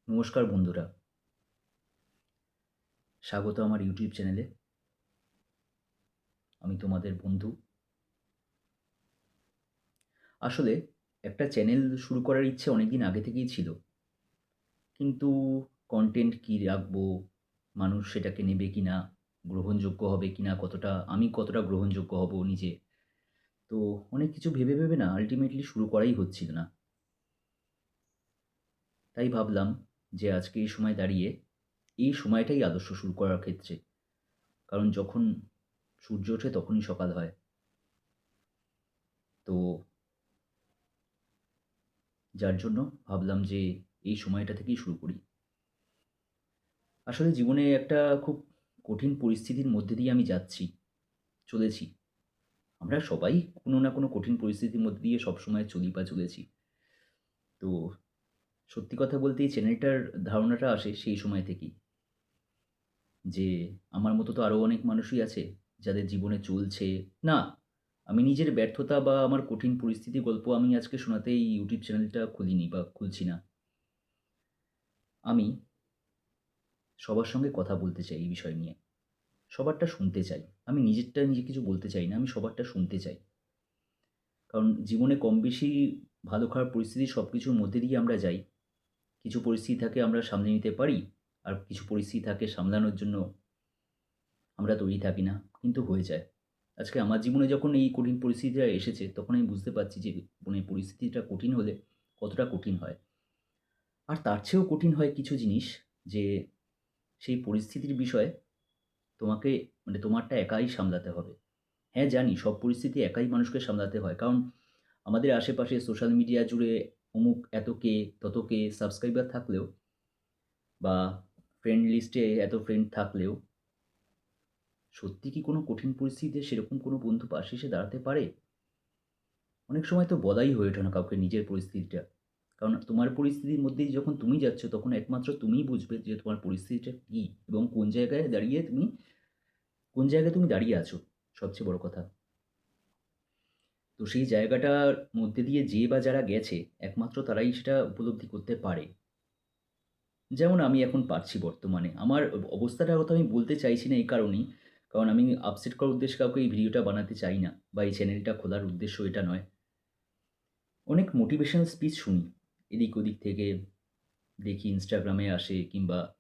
নমস্কার বন্ধুরা, স্বাগত আমার ইউটিউব চ্যানেলে। আমি তোমাদের বন্ধু। আসলে একটা চ্যানেল শুরু করার ইচ্ছে অনেকদিন আগে থেকেই ছিল। কিন্তু কনটেন্ট কী রাখবো, মানুষ সেটাকে নেবে কিনা, গ্রহণযোগ্য হবে কিনা, কতটা গ্রহণযোগ্য হব নিজে। তো অনেক কিছু ভেবে ভেবে না আল্টিমেটলি শুরু করাই হচ্ছিল না। তাই ভাবলাম যে আজকে এই সময় দাঁড়িয়ে এই সময়টাই আদর্শ শুরু করার ক্ষেত্রে। কারণ যখন সূর্য ওঠে তখনই সকাল হয়। তো যার জন্য ভাবলাম যে এই সময়টা থেকেই শুরু করি। আসলে জীবনে একটা খুব কঠিন পরিস্থিতির মধ্যে দিয়ে আমি চলেছি। আমরা সবাই কোনো না কোনো কঠিন পরিস্থিতির মধ্যে দিয়ে সবসময় চলি বা চলেছি। তো সত্যি কথা বলতে এই চ্যানেলটার ধারণাটা আসে সেই সময় থেকেই। যে আমার মতো তো আরও অনেক মানুষই আছে যাদের জীবনে চলছে। না, আমি নিজের ব্যর্থতা বা আমার কঠিন পরিস্থিতির গল্প আমি আজকে শোনাতে এই ইউটিউব চ্যানেলটা খুলিনি বা খুলছি না। আমি সবার সঙ্গে কথা বলতে চাই এই বিষয় নিয়ে। সবারটা শুনতে চাই। আমি নিজে কিছু বলতে চাই না, আমি সবারটা শুনতে চাই। কারণ জীবনে কম-বেশি ভালো খারাপ পরিস্থিতি সব কিছুর মধ্যে দিয়ে আমরা যাই। কিছু পরিস্থিতি থাকে আমরা সামলে নিতে পারি, আর কিছু পরিস্থিতি থাকে সামলানোর জন্য আমরা তৈরি থাকি না, কিন্তু হয়ে যায়। আজকে আমার জীবনে যখন এই কঠিন পরিস্থিতিটা এসেছে, তখন আমি বুঝতে পারছি যে মানে পরিস্থিতিটা কঠিন হলে কতটা কঠিন হয়। আর তার চেয়েও কঠিন হয় কিছু জিনিস, যে সেই পরিস্থিতির বিষয়ে তোমাকে মানে তোমারটা একাই সামলাতে হবে। হ্যাঁ, জানি সব পরিস্থিতি একাই মানুষকে সামলাতে হয়। কারণ আমাদের আশেপাশে সোশ্যাল মিডিয়া জুড়ে অমুক এত কে, তত কে সাবস্ক্রাইবার থাকলেও বা ফ্রেন্ড লিস্টে এত ফ্রেন্ড থাকলেও সত্যি কি কোনো কঠিন পরিস্থিতিতে সেরকম কোনো বন্ধু পাশে এসে দাঁড়াতে পারে? অনেক সময় তো বলাই হয়ে ওঠে না কাউকে নিজের পরিস্থিতিটা। কারণ তোমার পরিস্থিতির মধ্যেই যখন তুমি যাচ্ছ তখন একমাত্র তুমিই বুঝবে যে তোমার পরিস্থিতিটা কী এবং কোন জায়গায় তুমি দাঁড়িয়ে আছো, সবচেয়ে বড় কথা। তো সেই জায়গাটার মধ্যে দিয়ে যে বা যারা গেছে একমাত্র তারাই সেটা উপলব্ধি করতে পারে। যেমন আমি এখন পারছি বর্তমানে। আমার অবস্থাটার কথা আমি বলতে চাইছি না এই কারণেই, কারণ আমি আপসেট করার উদ্দেশ্যে কাউকে এই ভিডিওটা বানাতে চাই না বা এই চ্যানেলটা খোলার উদ্দেশ্য এটা নয়। অনেক মোটিভেশনাল স্পিচ শুনি এদিক ওদিক থেকে, দেখি Instagram এ আসে কিংবা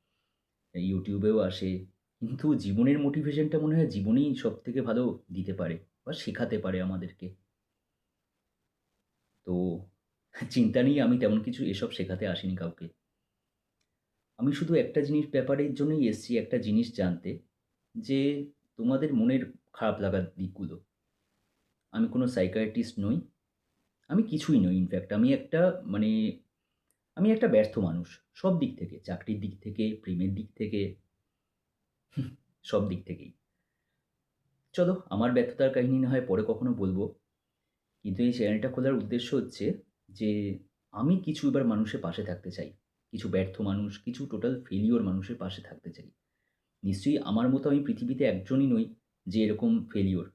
YouTube এও আসে। কিন্তু জীবনের মোটিভেশনটা মনে হয় জীবনেই সবথেকে ভালো দিতে পারে বা শেখাতে পারে আমাদেরকে। তো চিন্তা নিয়ে আমি তেমন কিছু এসব শেখাতে আসিনি কাউকে। আমি শুধু একটা ব্যাপারের জন্যই এসেছি, একটা জিনিস জানতে, যে তোমাদের মনের খারাপ লাগার দিকগুলো। আমি কোনো সাইকিয়াট্রিস্ট নই। আমি কিছুই নই ইনফ্যাক্ট। মানে আমি একটা ব্যর্থ মানুষ। সব দিক থেকে, চাকরির দিক থেকে, প্রেমের দিক থেকে, সব দিক থেকেই। চলো আমার ব্যর্থতার কাহিনী না হয় পরে কখনো বলব। কিন্তু এই চ্যানেলটা খোলার উদ্দেশ্য হচ্ছে যে আমি কিছু এবার মানুষের পাশে থাকতে চাই। কিছু ব্যর্থ মানুষ, কিছু টোটাল ফেইলিউর মানুষের পাশে থাকতে চাই। নিশ্চয়ই আমার মতো আমি পৃথিবীতে একজনই নই যে এরকম ফেলিওর।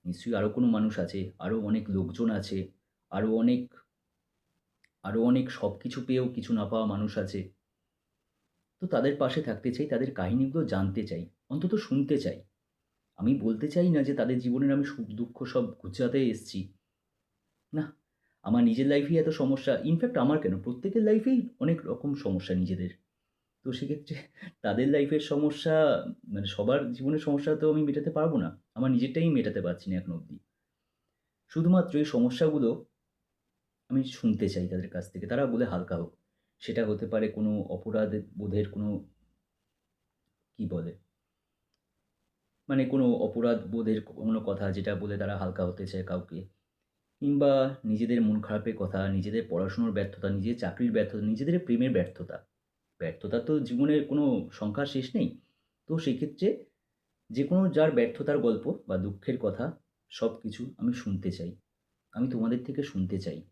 নিশ্চয়ই আরও কোনো মানুষ আছে, আরও অনেক লোকজন আছে, আরও অনেক আরও অনেক সব কিছু পেয়েও কিছু না পাওয়া মানুষ আছে। তো তাদের পাশে থাকতে চাই, তাদের কাহিনীগুলো জানতে চাই, অন্তত শুনতে চাই। আমি বলতে চাই না যে তাদের জীবনের আমি সুখ-দুঃখ সব ঘুচাতে এসেছি। না, আমার নিজের লাইফেই এত সমস্যা। ইনফ্যাক্ট আমার কেন, প্রত্যেকের লাইফেই অনেক রকম সমস্যা নিজেদের। তো সেক্ষেত্রে তাদের লাইফের সমস্যা মানে সবার জীবনের সমস্যা তো আমি মেটাতে পারব না। আমার নিজেরটাই মেটাতে পারছি না এখনো অবধি। শুধুমাত্র এই সমস্যাগুলো আমি শুনতে চাই তাদের কাছ থেকে। তারা বলে হালকা হোক। সেটা হতে পারে কোনো অপরাধ বোধের কোনো কি বলে? মানে কোনো অপরাধ বোধের কোনো কথা যেটা বলে তারা হালকা হতে চায় কাউকে। কিংবা নিজেদের মন খারাপের কথা, নিজেদের পড়াশোনার ব্যর্থতা, নিজের চাকরির ব্যর্থতা, নিজেদের প্রেমের ব্যর্থতা। ব্যর্থতার তো জীবনের কোনো সংখ্যার শেষ নেই। তো সেক্ষেত্রে যেকোনো যার ব্যর্থতার গল্প বা দুঃখের কথা সবকিছু আমি শুনতে চাই। আমি তোমাদের থেকে শুনতে চাই।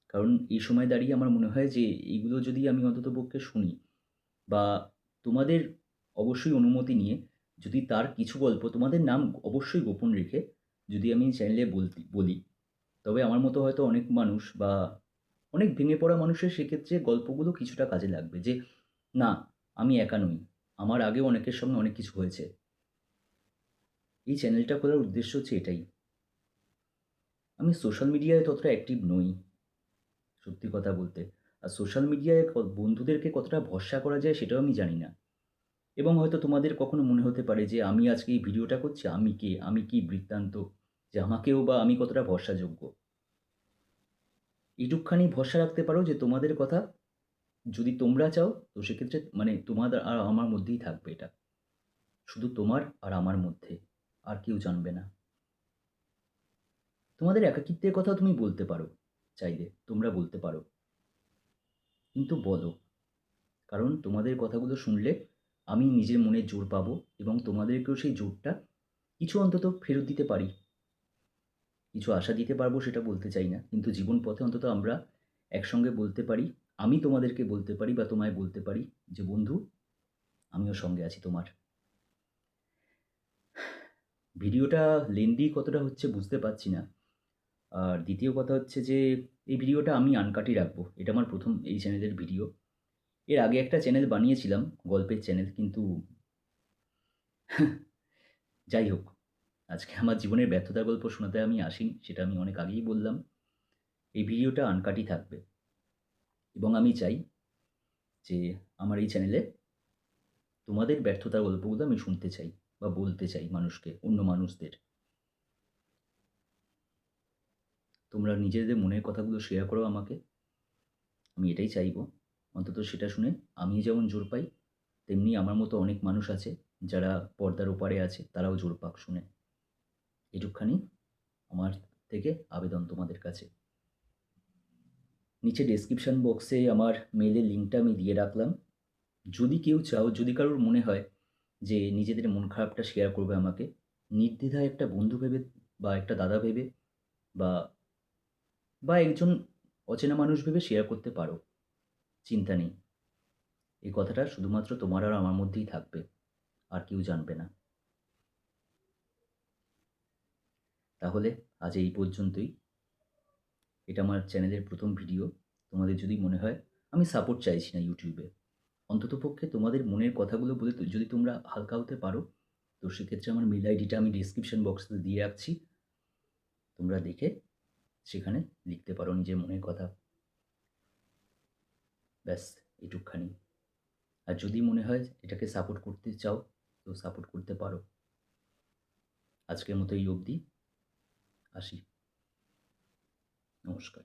কারণ এই সময় দাঁড়িয়ে আমার মনে হয় যে এইগুলো যদি আমি অন্ততপক্ষে শুনি বা তোমাদের অবশ্যই অনুমতি নিয়ে যদি তার কিছু গল্প তোমাদের নাম অবশ্যই গোপন রেখে যদি আমি চ্যানেলে বলি, তবে আমার মতো হয়তো অনেক মানুষ বা অনেক ভেঙে পড়া মানুষের সেক্ষেত্রে গল্পগুলো কিছুটা কাজে লাগবে যে, না, আমি একা নই। আমার আগেও অনেকের সঙ্গে অনেক কিছু হয়েছে। এই চ্যানেলটা খোলার উদ্দেশ্য হচ্ছে এটাই। আমি সোশ্যাল মিডিয়ায় ততটা অ্যাক্টিভ নই, সত্যি কথা বলতে। আর সোশ্যাল মিডিয়ায় বন্ধুদেরকে কতটা ভরসা করা যায় সেটাও আমি জানি না। এবং হয়তো তোমাদের কখনো মনে হতে পারে যে আমি আজকে এই ভিডিওটা করছি, আমি কে? আমি কি বৃত্তান্ত? যে আমাকেও বা আমি কতটা ভরসাযোগ্য? এইটুকখানি ভরসা রাখতে পারো যে তোমাদের কথা যদি তোমরা চাও তো সেক্ষেত্রে মানে তোমাদের আর আমার মধ্যেই থাকবে এটা। শুধু তোমার আর আমার মধ্যে। আর কেউ জানবে না। তোমাদের একাকিত্বের কথাও তুমি বলতে পারো চাইলে। তোমরা বলতে পারো। কিন্তু বলো। কারণ তোমাদের কথাগুলো শুনলে আমি নিজের মনে জোর পাবো এবং তোমাদেরকেও সেই জোরটা কিছু অন্তত ফেরত দিতে পারি। কিছু আশা দিতে পারবো সেটা বলতে চাই না। কিন্তু জীবন পথে অন্তত আমরা একসঙ্গে বলতে পারি। আমি তোমাদেরকে বলতে পারি বা তোমায় বলতে পারি যে, "বন্ধু, আমিও সঙ্গে আছি তোমার।" ভিডিওটা লেন্দি কতটা হচ্ছে বুঝতে পারছি না। আর দ্বিতীয় কথা হচ্ছে যে, এই ভিডিওটা আমি আনকাটই রাখবো। এটা আমার ১ম এই চ্যানেলের ভিডিও। এর আগে একটা চ্যানেল বানিয়েছিলাম, গল্পের চ্যানেল। কিন্তু যাই হোক, আজকে আমার জীবনের ব্যর্থতার গল্প শোনাতে আমি আসিনি। সেটা আমি অনেক আগেই বললাম। এই ভিডিওটা আনকাটই থাকবে এবং আমি চাই যে আমার এই চ্যানেলে তোমাদের ব্যর্থতার গল্পগুলো আমি শুনতে চাই বা বলতে চাই মানুষকে, অন্য মানুষদের। তোমরা নিজেদের মনের কথাগুলো শেয়ার করো আমাকে। আমি এটাই চাইবো। অন্তত সেটা শুনে আমি যেমন জোর পাই, তেমনি আমার মতো অনেক মানুষ আছে যারা পর্দার ওপারে আছে, তারাও জোর পাক শুনে। এটুকখানি আমার থেকে আবেদন তোমাদের কাছে। নিচে ডেসক্রিপশন বক্সে আমার মেইলের লিঙ্কটা আমি দিয়ে রাখলাম। যদি কেউ চাও, যদি কারোর মনে হয় যে নিজেদের মন খারাপটা শেয়ার করবে আমাকে, নির্দ্বিধায় একটা বন্ধু ভেবে বা একটা দাদা ভেবে বা একজন অচেনা মানুষ ভেবে শেয়ার করতে পারো। চিন্তা নেই। এই কথাটা শুধুমাত্র তোমার আর আমার মধ্যেই থাকবে। আর কেউ জানবে না। তাহলে আজ এই পর্যন্তই। এটা আমার চ্যানেলের ১ম ভিডিও। তোমাদের যদি মনে হয় আমি সাপোর্ট চাইছি না YouTube এ। অন্ততপক্ষে তোমাদের মনের কথাগুলো বলে যদি তোমরা হালকা হতে পারো, তো সেক্ষেত্রে আমার মেইল আইডিটা আমি ডেসক্রিপশন বক্সে দিয়ে রাখছি। তোমরা দেখে সেখানে লিখতে পারো নিজের মনের কথা। ব্যাস এটুকখানি। আর যদি মনে হয় এটাকে সাপোর্ট করতে চাও, তো সাপোর্ট করতে পারো। আজকের মতো এই অবধি। আসি। নমস্কার।